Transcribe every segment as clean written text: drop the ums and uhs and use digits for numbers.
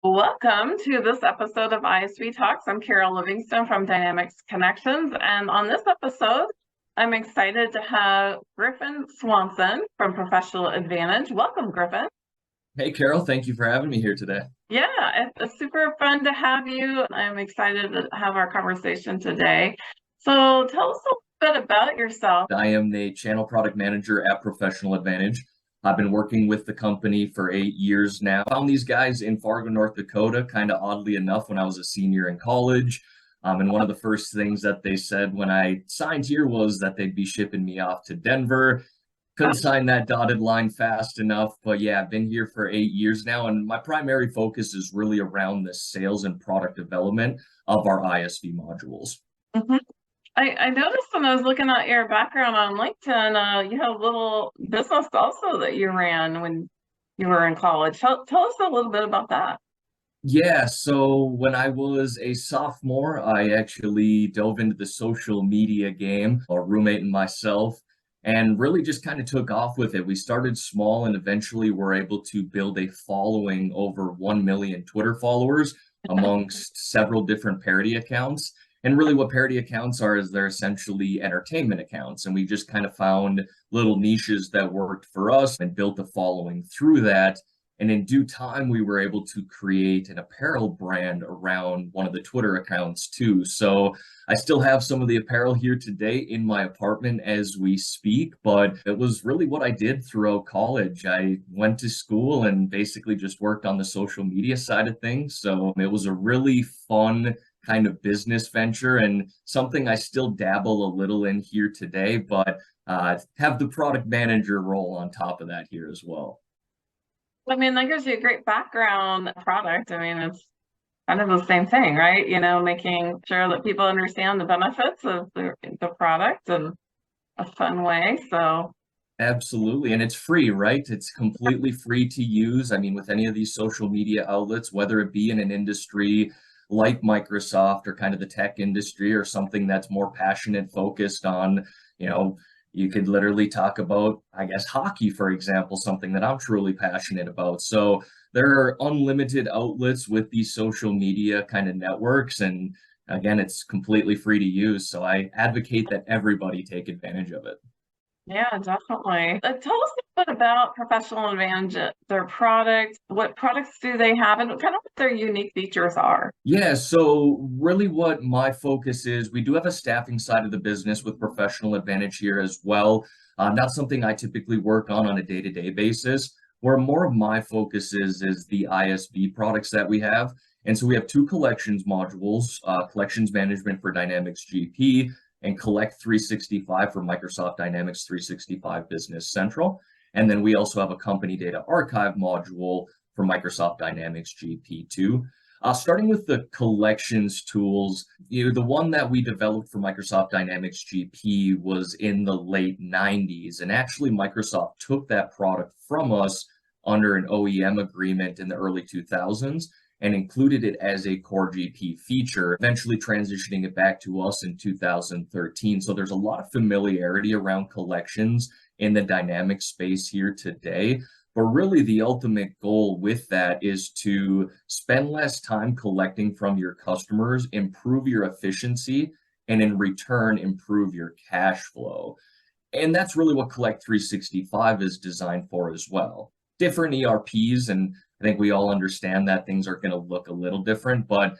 Welcome to this episode of ISV Talks. I'm Carol Livingston from Dynamics Connections, and on this episode, I'm excited to have Griffin Swanson from Professional Advantage. Welcome, Griffin. Hey, Carol, thank you for having me here today. Yeah, it's super fun to have you. I'm excited to have our conversation today. So tell us a little bit about yourself. I am the channel product manager at Professional Advantage. I've been working with the company for 8 years now. Found these guys in Fargo, North Dakota, kind of oddly enough, when I was a senior in college. And one of the first things that they said when I signed here was that they'd be shipping me off to Denver. Couldn't sign that dotted line fast enough, but yeah, I've been here for 8 years now, and my primary focus is really around the sales and product development of our ISV modules. Mhm. I noticed when I was looking at your background on LinkedIn, you have a little business also that you ran when you were in college. Tell us a little bit about that. Yeah, so when I was a sophomore, I actually dove into the social media game, a roommate and myself, and really just kind of took off with it. We started small and eventually were able to build a following over 1 million Twitter followers amongst several different parody accounts. And really, what parody accounts are is they're essentially entertainment accounts. And we just kind of found little niches that worked for us and built a following through that. And in due time, we were able to create an apparel brand around one of the Twitter accounts too. So I still have some of the apparel here today in my apartment as we speak, but it was really what I did throughout college. I went to school and basically just worked on the social media side of things. So it was a really fun kind of business venture and something I still dabble a little in here today, but have the product manager role on top of that here as well. I mean, that gives you a great background product. I mean, it's kind of the same thing, right? Making sure that people understand the benefits of the product in a fun way. So, Absolutely. And it's free, right? It's completely free to use. I mean, with any of these social media outlets, whether it be in an industry like Microsoft or kind of the tech industry or something that's more passionate, focused on, you know, you could literally talk about, I guess, hockey, for example, something that I'm truly passionate about. So there are unlimited outlets with these social media kind of networks. And again, it's completely free to use. So I advocate that everybody take advantage of it. yeah, definitely. Tell us a bit about Professional Advantage, their product. What products do they have, and kind of what their unique features are? Yeah, so really what my focus is, we do have a staffing side of the business with Professional Advantage here as well. Not something I typically work on a day-to-day basis. Where more of my focus is the ISV products that we have. And so we have two collections modules, collections management for Dynamics GP and Collect 365 for Microsoft Dynamics 365 Business Central. And then we also have a company data archive module for Microsoft Dynamics GP2. Starting with the collections tools, the one that we developed for Microsoft Dynamics GP was in the late 90s. And actually, Microsoft took that product from us under an OEM agreement in the early 2000s and included it as a core GP feature, eventually transitioning it back to us in 2013. So there's a lot of familiarity around collections in the Dynamics space here today. But really, the ultimate goal with that is to spend less time collecting from your customers, improve your efficiency, and in return, improve your cash flow. And that's really what Collect 365 is designed for as well. Different ERPs, and I think we all understand that things are going to look a little different, but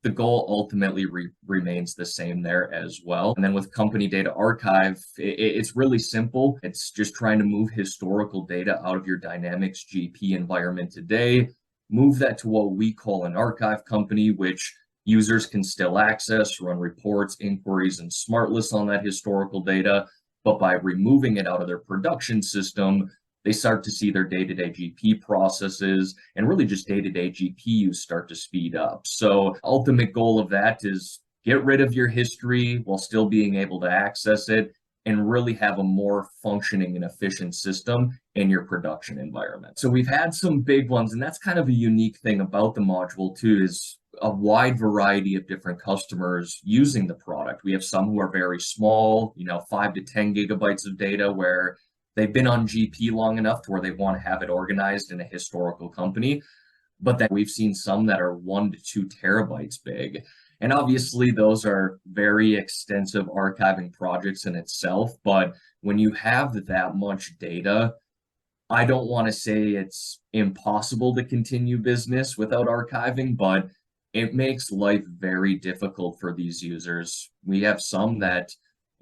the goal ultimately remains the same there as well. And then with Company Data Archive, it's really simple. It's just trying to move historical data out of your Dynamics GP environment today, move that to what we call an archive company, which users can still access, run reports, inquiries, and smart lists on that historical data. But by removing it out of their production system, they start to see their day-to-day GP processes and really just day-to-day GPUs start to speed up. So ultimate goal of that is get rid of your history while still being able to access it and really have a more functioning and efficient system in your production environment. So we've had some big ones, and that's kind of a unique thing about the module too, is a wide variety of different customers using the product. We have some who are very small, 5 to 10 gigabytes of data where they've been on GP long enough to where they want to have it organized in a historical company. but then we've seen some that are 1 to 2 terabytes big. And obviously, those are very extensive archiving projects in itself. But when you have that much data, I don't want to say it's impossible to continue business without archiving, but it makes life very difficult for these users. We have some that,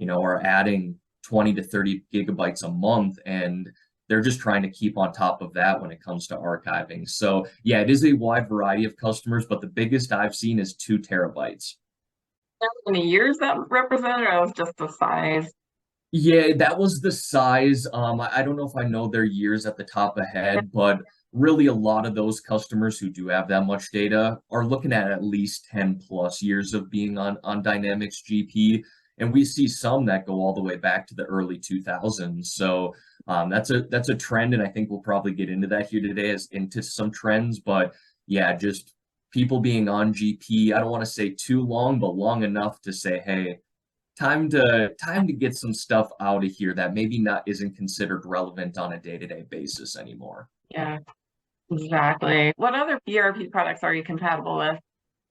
are adding 20 to 30 gigabytes a month, and they're just trying to keep on top of that when it comes to archiving. So yeah, it is a wide variety of customers, but the biggest I've seen is 2 terabytes. How many years that represented, or was just the size? Yeah, that was the size. I don't know if I know their years at the top of head, but really a lot of those customers who do have that much data are looking at least 10 plus years of being on Dynamics GP. And we see some that go all the way back to the early 2000s. So that's a trend, and I think we'll probably get into that here today as into some trends. But yeah, just people being on GP, I don't want to say too long, but long enough to say, hey, time to get some stuff out of here that maybe not isn't considered relevant on a day-to-day basis anymore. Yeah, exactly. What other ERP products are you compatible with?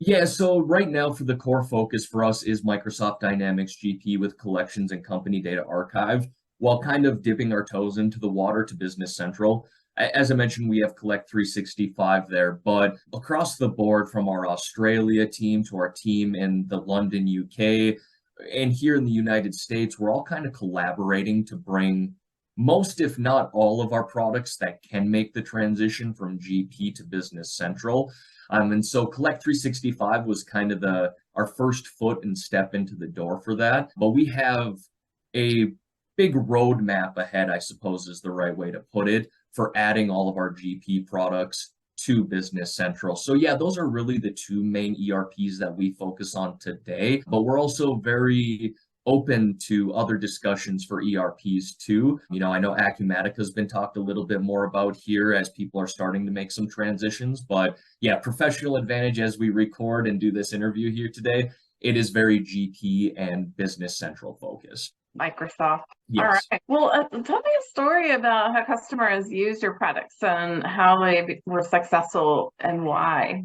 Yeah, so right now for the core focus for us is Microsoft Dynamics GP with collections and company data archive, while kind of dipping our toes into the water to Business Central. As I mentioned, we have Collect 365 there, but across the board from our Australia team to our team in the London, UK, and here in the United States, we're all kind of collaborating to bring most, if not all, of our products that can make the transition from GP to Business Central. And so Collect 365 was kind of our first foot and step into the door for that. But we have a big roadmap ahead, I suppose is the right way to put it, for adding all of our GP products to Business Central. So yeah, those are really the two main ERPs that we focus on today, but we're also very open to other discussions for ERPs too. I know Acumatica has been talked a little bit more about here as people are starting to make some transitions, but yeah, Professional Advantage as we record and do this interview here today, it is very GP and Business Central focused. Microsoft. Yes. All right. Well, tell me a story about how customers used your products and how they were successful and why.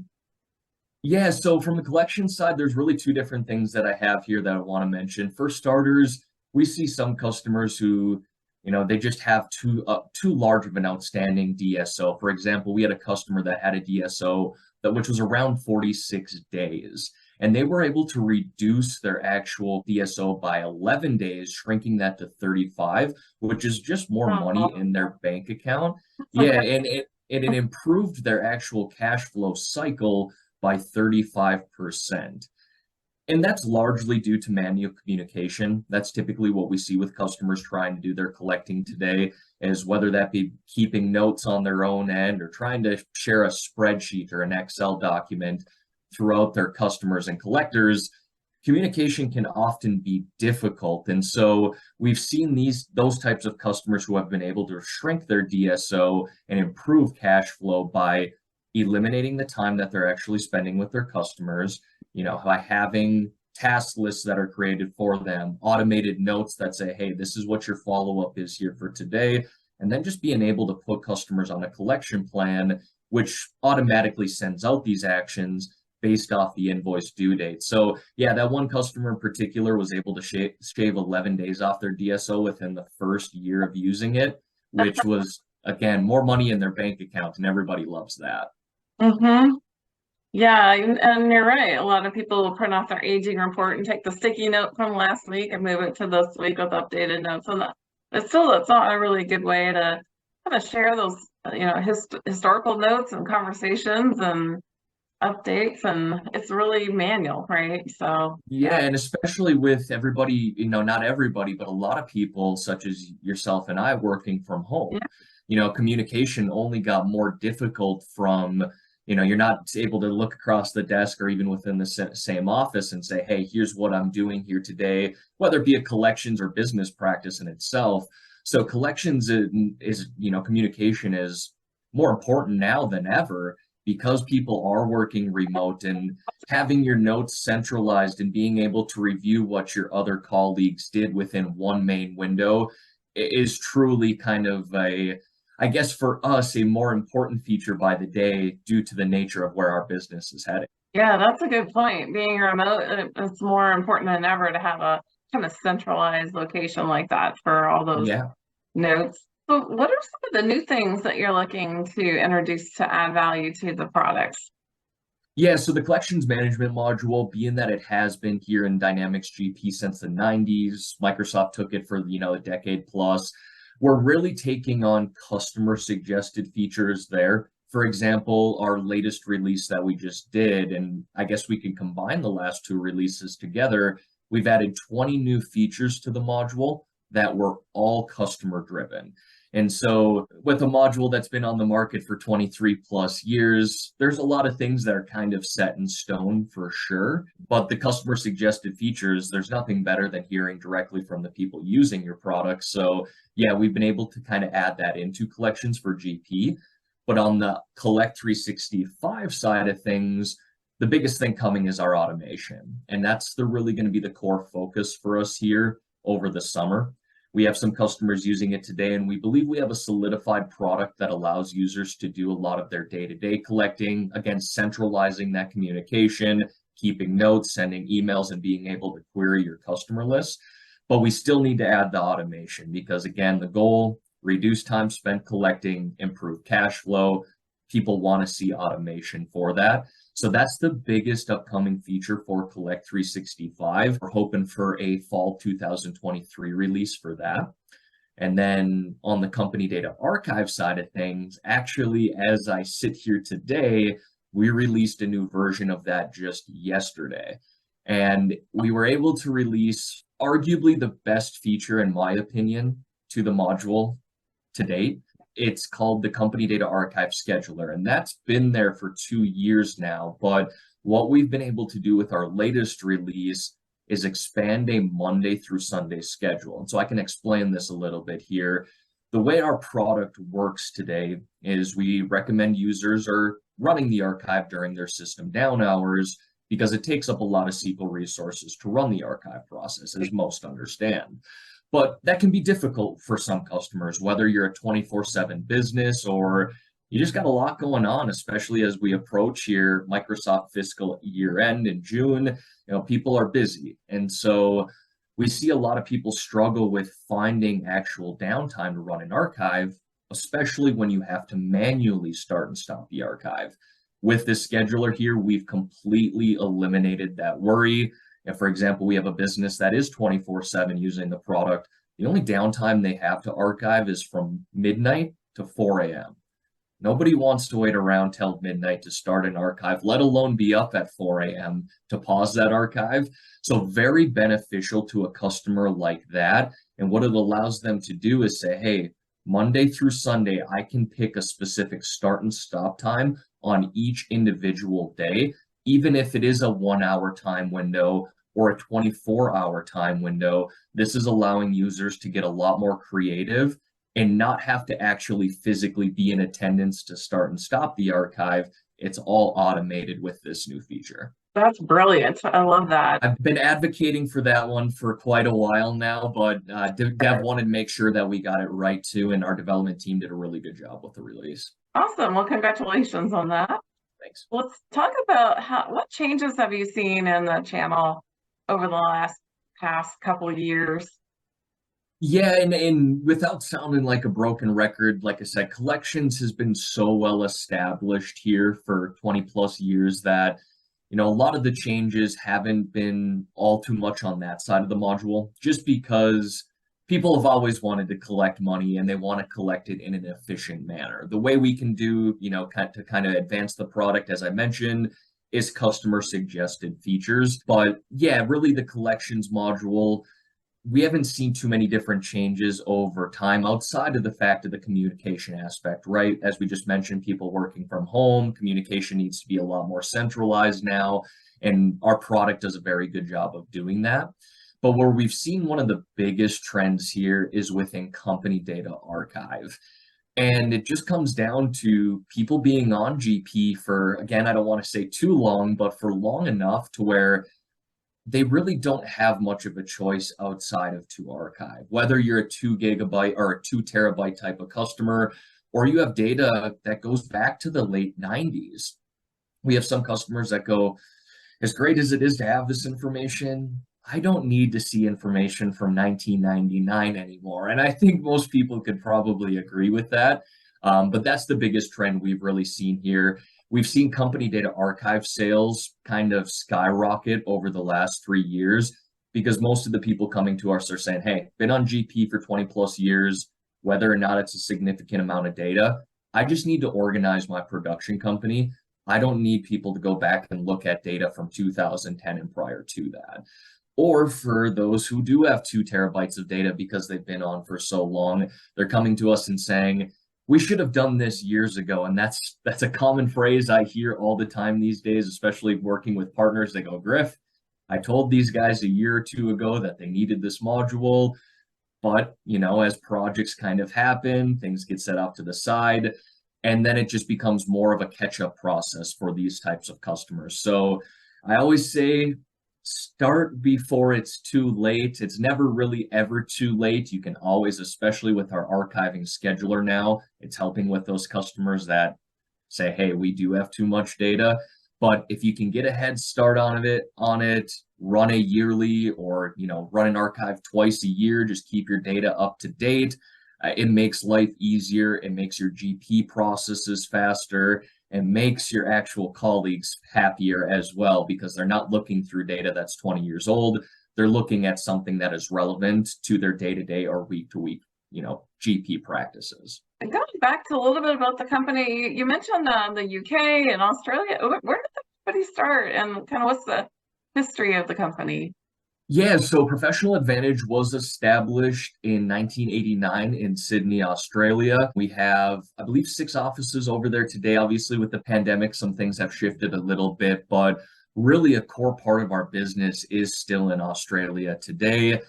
Yeah, so from the collection side, there's really two different things that I have here that I want to mention. For starters, we see some customers who, they just have too large of an outstanding DSO. For example, we had a customer that had a DSO which was around 46 days, and they were able to reduce their actual DSO by 11 days, shrinking that to 35, which is just more money in their bank account. Yeah, and it improved their actual cash flow cycle by 35%. And that's largely due to manual communication. That's typically what we see with customers trying to do their collecting today, is whether that be keeping notes on their own end or trying to share a spreadsheet or an Excel document throughout their customers and collectors. Communication can often be difficult. And so we've seen those types of customers who have been able to shrink their DSO and improve cash flow by eliminating the time that they're actually spending with their customers, by having task lists that are created for them, automated notes that say, hey, this is what your follow-up is here for today, and then just being able to put customers on a collection plan, which automatically sends out these actions based off the invoice due date. So yeah, that one customer in particular was able to shave 11 days off their DSO within the first year of using it, which was, again, more money in their bank account, and everybody loves that. Mm-hmm. Yeah, and you're right. A lot of people will print off their aging report and take the sticky note from last week and move it to this week with updated notes. And it's not a really good way to kind of share those, historical notes and conversations and updates. And it's really manual, right? So yeah, and especially with everybody, not everybody, but a lot of people, such as yourself and I, working from home. Yeah. Communication only got more difficult from you're not able to look across the desk or even within the same office and say, hey, here's what I'm doing here today, whether it be a collections or business practice in itself. So collections is communication is more important now than ever because people are working remote, and having your notes centralized and being able to review what your other colleagues did within one main window is truly kind of I guess for us, a more important feature by the day due to the nature of where our business is heading. Yeah, that's a good point. Being remote, it's more important than ever to have a kind of centralized location like that for all those Yeah. notes. So what are some of the new things that you're looking to introduce to add value to the products? Yeah, so the collections management module, being that it has been here in Dynamics GP since the 90s, Microsoft took it for, a decade plus. We're really taking on customer suggested features there. For example, our latest release that we just did, and I guess we can combine the last two releases together, we've added 20 new features to the module that were all customer driven. And so, with a module that's been on the market for 23 plus years, there's a lot of things that are kind of set in stone for sure. But the customer suggested features, there's nothing better than hearing directly from the people using your product. So, yeah, we've been able to kind of add that into collections for GP. But on the Collect 365 side of things, the biggest thing coming is our automation. And that's really going to be the core focus for us here over the summer. We have some customers using it today, and we believe we have a solidified product that allows users to do a lot of their day-to-day collecting, again, centralizing that communication, keeping notes, sending emails, and being able to query your customer list. But we still need to add the automation because, again, the goal, reduce time spent collecting, improve cash flow. People want to see automation for that. So that's the biggest upcoming feature for Collect 365. We're hoping for a fall 2023 release for that. And then on the company data archive side of things, actually, as I sit here today, we released a new version of that just yesterday. And we were able to release arguably the best feature, in my opinion, to the module to date. It's called the Company Data Archive Scheduler, and that's been there for 2 years now. But what we've been able to do with our latest release is expand a Monday through Sunday schedule. And so I can explain this a little bit here. The way our product works today is we recommend users are running the archive during their system down hours because it takes up a lot of SQL resources to run the archive process, as most understand. But that can be difficult for some customers, whether you're a 24/7 business or you just got a lot going on, especially as we approach here Microsoft fiscal year end in June. People are busy. And so we see a lot of people struggle with finding actual downtime to run an archive, especially when you have to manually start and stop the archive. With this scheduler here, we've completely eliminated that worry. If, for example, we have a business that is 24/7 using the product, the only downtime they have to archive is from midnight to 4 a.m. Nobody wants to wait around till midnight to start an archive, let alone be up at 4 a.m. to pause that archive. So very beneficial to a customer like that. And what it allows them to do is say, hey, Monday through Sunday, I can pick a specific start and stop time on each individual day, even if it is a 1 hour time window or a 24-hour time window. This is allowing users to get a lot more creative and not have to actually physically be in attendance to start and stop the archive. It's all automated with this new feature. That's brilliant. I love that. I've been advocating for that one for quite a while now, but Dev wanted to make sure that we got it right too, and our development team did a really good job with the release. Awesome. Well, congratulations on that. Thanks. Let's talk about what changes have you seen in the channel over the past couple of years? Yeah, and without sounding like a broken record, like I said, collections has been so well established here for 20 plus years that, a lot of the changes haven't been all too much on that side of the module, just because people have always wanted to collect money and they want to collect it in an efficient manner. The way we can do, to kind of advance the product, as I mentioned, is customer suggested features. But yeah, really the collections module, we haven't seen too many different changes over time outside of the fact of the communication aspect, right? As we just mentioned, people working from home, communication needs to be a lot more centralized now, and our product does a very good job of doing that. But where we've seen one of the biggest trends here is within company data archive. And it just comes down to people being on GP for, again, I don't want to say too long, but for long enough to where they really don't have much of a choice outside of to archive. Whether you're a 2 GB or a 2 TB type of customer, or you have data that goes back to the late 90s. We have some customers that go, as great as it is to have this information, I don't need to see information from 1999 anymore. And I think most people could probably agree with that. But that's the biggest trend we've really seen here. We've seen company data archive sales kind of skyrocket over the last 3 years because most of the people coming to us are saying, hey, been on GP for 20 plus years, whether or not it's a significant amount of data. I just need to organize my production company. I don't need people to go back and look at data from 2010 and prior to that. Or for those who do have 2 terabytes of data because they've been on for so long, they're coming to us and saying, we should have done this years ago. And that's a common phrase I hear all the time these days, especially working with partners. They go, Griff, I told these guys a year or two ago that they needed this module. But, as projects kind of happen, things get set off to the side. And then it just becomes more of a catch-up process for these types of customers. So I always say, start before it's too late. It's never really ever too late. You can always, especially with our archiving scheduler now, it's helping with those customers that say, hey, we do have too much data. But if you can get a head start on it, run a yearly or, run an archive twice a year, just keep your data up to date. It makes life easier. It makes your GP processes faster and makes your actual colleagues happier as well because they're not looking through data that's 20 years old. They're looking at something that is relevant to their day-to-day or week-to-week, GP practices. And going back to a little bit about the company, you mentioned the UK and Australia. Where did the company start and kind of what's the history of the company? Yeah, so Professional Advantage was established in 1989 in Sydney, Australia. We have, I believe, 6 offices over there today. Obviously, with the pandemic, some things have shifted a little bit, but really a core part of our business is still in Australia today.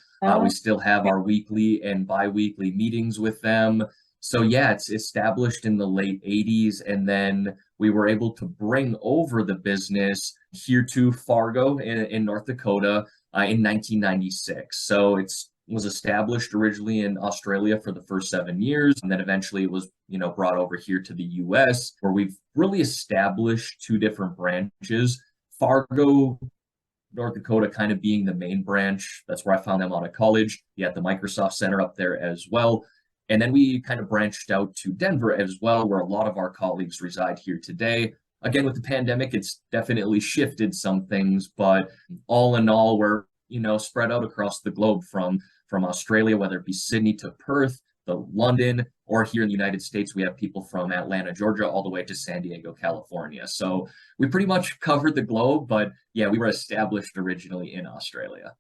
We still have our weekly and bi-weekly meetings with them. So yeah, it's established in the late 80s, and then we were able to bring over the business here to Fargo in North Dakota in 1996. So it was established originally in Australia for the first 7 years, and then eventually it was, brought over here to the US, where we've really established 2 different branches. Fargo, North Dakota kind of being the main branch. That's where I found them out of college. You had the Microsoft Center up there as well. And then we kind of branched out to Denver as well, where a lot of our colleagues reside here today. Again, with the pandemic, it's definitely shifted some things, but all in all, we're, spread out across the globe from Australia, whether it be Sydney to Perth, to London, or here in the United States, we have people from Atlanta, Georgia, all the way to San Diego, California. So we pretty much covered the globe, but yeah, we were established originally in Australia.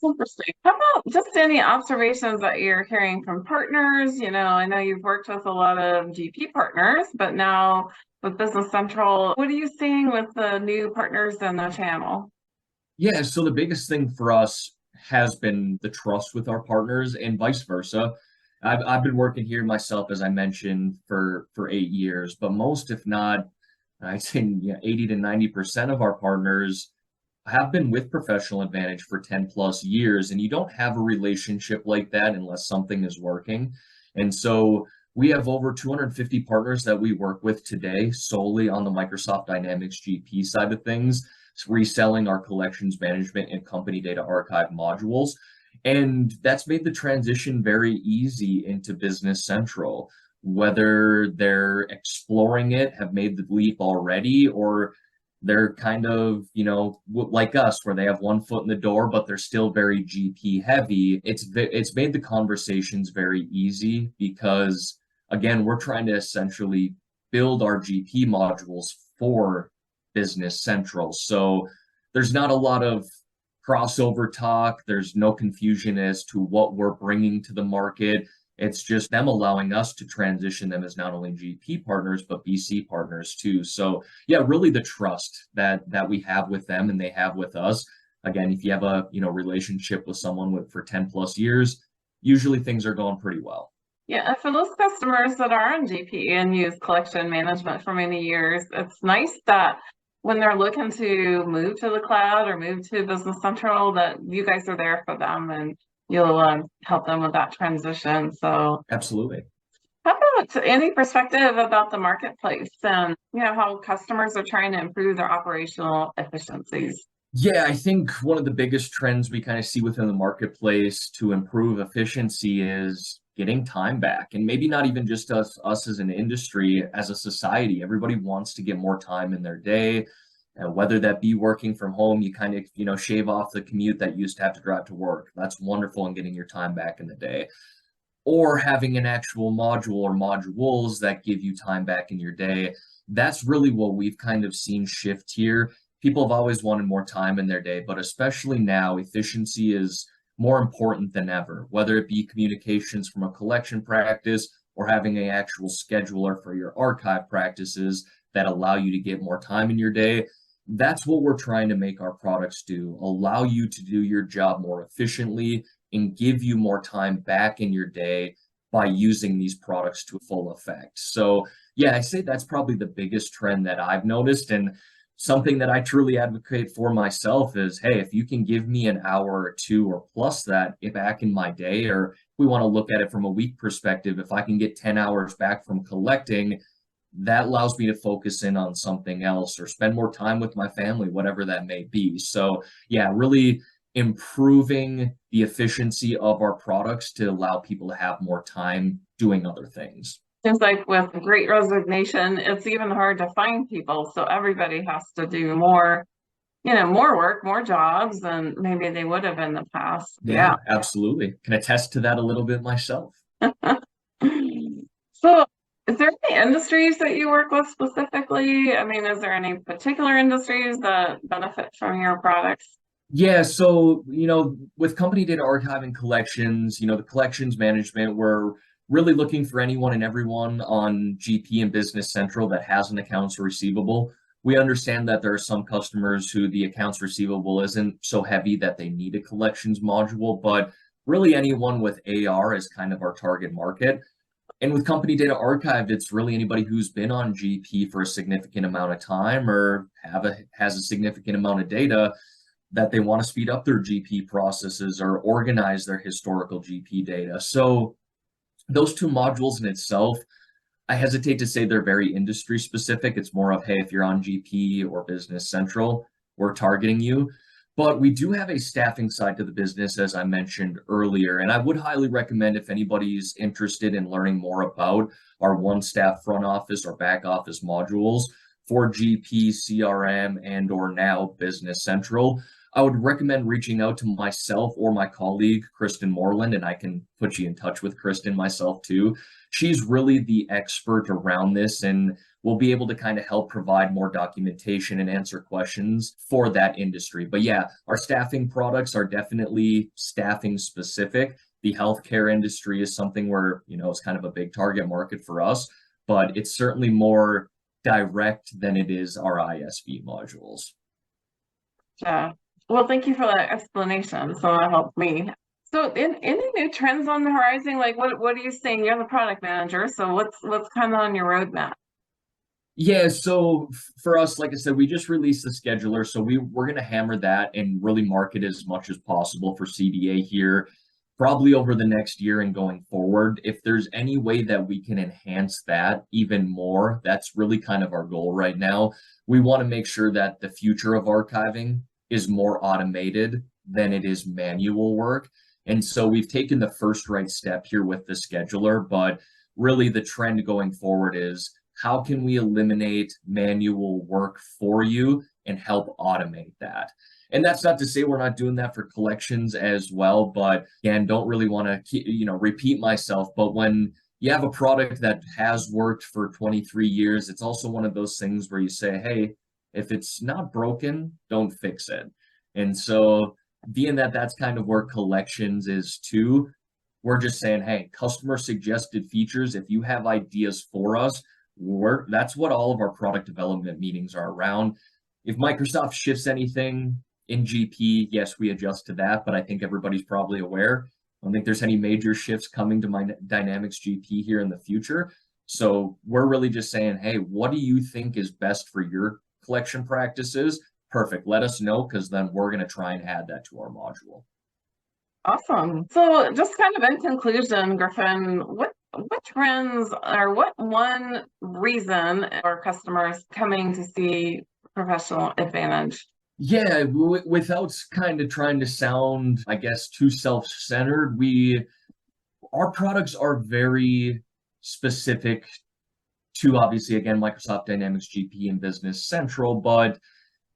Interesting. How about just any observations that you're hearing from partners? I know you've worked with a lot of GP partners, but now with Business Central, what are you seeing with the new partners in the channel? Yeah, so the biggest thing for us has been the trust with our partners and vice versa. I've been working here myself, as I mentioned, for 8 years, but most, if not, I'd say 80 to 90% of our partners have been with Professional Advantage for 10 plus years, and you don't have a relationship like that unless something is working. And so we have over 250 partners that we work with today solely on the Microsoft Dynamics GP side of things, reselling our collections management and company data archive modules. And that's made the transition very easy into Business Central, whether they're exploring it, have made the leap already, or they're kind of, like us, where they have one foot in the door, but they're still very GP heavy. It's made the conversations very easy because, again, we're trying to essentially build our GP modules for Business Central. So there's not a lot of crossover talk. There's no confusion as to what we're bringing to the market. It's just them allowing us to transition them as not only GP partners, but BC partners too. So yeah, really the trust that we have with them and they have with us. Again, if you have a relationship with someone for 10 plus years, usually things are going pretty well. Yeah, and for those customers that are on GP and use collection management for many years, it's nice that when they're looking to move to the cloud or move to Business Central, that you guys are there for them and you'll help them with that transition. So absolutely. How about any perspective about the marketplace and, how customers are trying to improve their operational efficiencies? Yeah, I think one of the biggest trends we kind of see within the marketplace to improve efficiency is getting time back. And maybe not even just us as an industry, as a society. Everybody wants to get more time in their day. Whether that be working from home, you kind of, shave off the commute that you used to have to drive to work. That's wonderful in getting your time back in the day. Or having an actual module or modules that give you time back in your day. That's really what we've kind of seen shift here. People have always wanted more time in their day, but especially now, efficiency is more important than ever, whether it be communications from a collection practice or having an actual scheduler for your archive practices that allow you to get more time in your day. That's what we're trying to make our products do, allow you to do your job more efficiently and give you more time back in your day by using these products to full effect. So yeah, I say that's probably the biggest trend that I've noticed. And something that I truly advocate for myself is, hey, if you can give me an hour or two or plus that back in my day, or if we want to look at it from a week perspective, if I can get 10 hours back from collecting, that allows me to focus in on something else or spend more time with my family, whatever that may be. So yeah, really improving the efficiency of our products to allow people to have more time doing other things. Seems like with Great Resignation, it's even hard to find people. So everybody has to do more, more work, more jobs than maybe they would have in the past. Yeah, absolutely. Can attest to that a little bit myself. So is there any industries that you work with specifically? I mean, is there any particular industries that benefit from your products? Yeah, so, with company data archiving collections, the collections management, we're really looking for anyone and everyone on GP and Business Central that has an accounts receivable. We understand that there are some customers who the accounts receivable isn't so heavy that they need a collections module, but really anyone with AR is kind of our target market. And with company data archived, it's really anybody who's been on GP for a significant amount of time or has a significant amount of data that they want to speed up their GP processes or organize their historical GP data. So those two modules in itself, I hesitate to say they're very industry specific. It's more of, hey, if you're on GP or Business Central, we're targeting you. But we do have a staffing side to the business, as I mentioned earlier. And I would highly recommend if anybody's interested in learning more about our one staff front office or back office modules for GP, CRM, and or now Business Central, I would recommend reaching out to myself or my colleague, Kristen Moreland, and I can put you in touch with Kristen myself too. She's really the expert around this and will be able to kind of help provide more documentation and answer questions for that industry. But yeah, our staffing products are definitely staffing specific. The healthcare industry is something where, it's kind of a big target market for us, but it's certainly more direct than it is our ISV modules. Yeah. Well, thank you for that explanation. So that helped me. So any new trends on the horizon? Like what are you seeing? You're the product manager. So what's kind of on your roadmap? Yeah, so for us, like I said, we just released the scheduler. So we're going to hammer that and really market as much as possible for CDA here, probably over the next year and going forward. If there's any way that we can enhance that even more, that's really kind of our goal right now. We want to make sure that the future of archiving is more automated than it is manual work. And so we've taken the first right step here with the scheduler, but really the trend going forward is how can we eliminate manual work for you and help automate that? And that's not to say we're not doing that for collections as well, but again, don't really want to repeat myself, but when you have a product that has worked for 23 years, it's also one of those things where you say, hey, if it's not broken, don't fix it. And so being that that's kind of where collections is too, we're just saying, hey, customer suggested features, if you have ideas for us, that's what all of our product development meetings are around. If Microsoft shifts anything in GP, yes, we adjust to that, but I think everybody's probably aware. I don't think there's any major shifts coming to my Dynamics GP here in the future. So we're really just saying, hey, what do you think is best for your collection practices? Perfect. Let us know, because then we're going to try and add that to our module. Awesome. So just kind of in conclusion, Griffin, what what trends or what one reason are customers coming to see Professional Advantage? Yeah, without kind of trying to sound, I guess, too self-centered, our products are very specific to obviously again Microsoft Dynamics GP and Business Central, but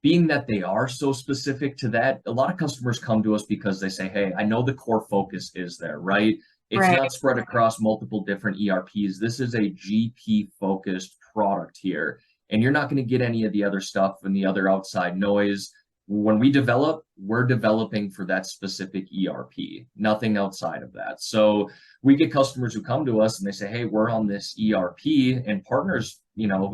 being that they are so specific to that, a lot of customers come to us because they say, hey, I know the core focus is there, right? It's Right. not spread across multiple different ERPs. This is a GP focused product here. And you're not going to get any of the other stuff and the other outside noise. When we develop, we're developing for that specific ERP, nothing outside of that. So we get customers who come to us and they say, hey, we're on this ERP, and partners,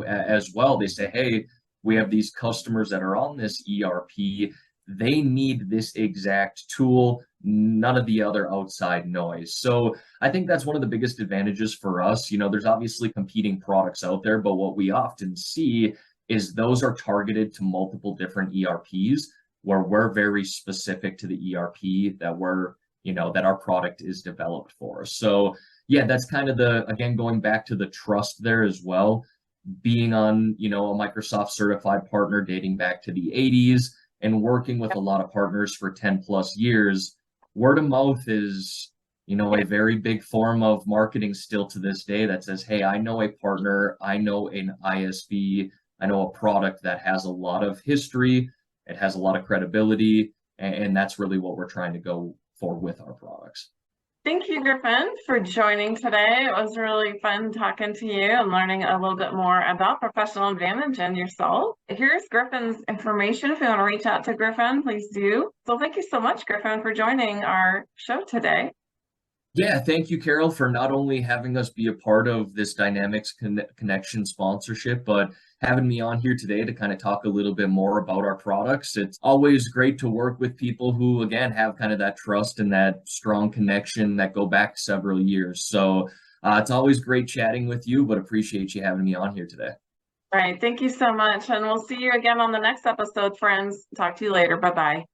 as well. They say, hey, we have these customers that are on this ERP. They need this exact tool, none of the other outside noise. So I think that's one of the biggest advantages for us. There's obviously competing products out there, but what we often see is those are targeted to multiple different ERPs where we're very specific to the ERP that our product is developed for. So yeah, that's kind of again, going back to the trust there as well, being on, a Microsoft certified partner dating back to the 80s and working with a lot of partners for 10 plus years. Word of mouth is, a very big form of marketing still to this day that says, hey, I know a partner, I know an ISV, I know a product that has a lot of history, it has a lot of credibility, and that's really what we're trying to go for with our products. Thank you, Griffin, for joining today. It was really fun talking to you and learning a little bit more about Professional Advantage and yourself. Here's Griffin's information. If you want to reach out to Griffin, please do. So thank you so much, Griffin, for joining our show today. Yeah, thank you, Carol, for not only having us be a part of this Dynamics Connection sponsorship, but having me on here today to kind of talk a little bit more about our products. It's always great to work with people who, again, have kind of that trust and that strong connection that go back several years. So it's always great chatting with you, but appreciate you having me on here today. All right. Thank you so much. And we'll see you again on the next episode, friends. Talk to you later. Bye-bye.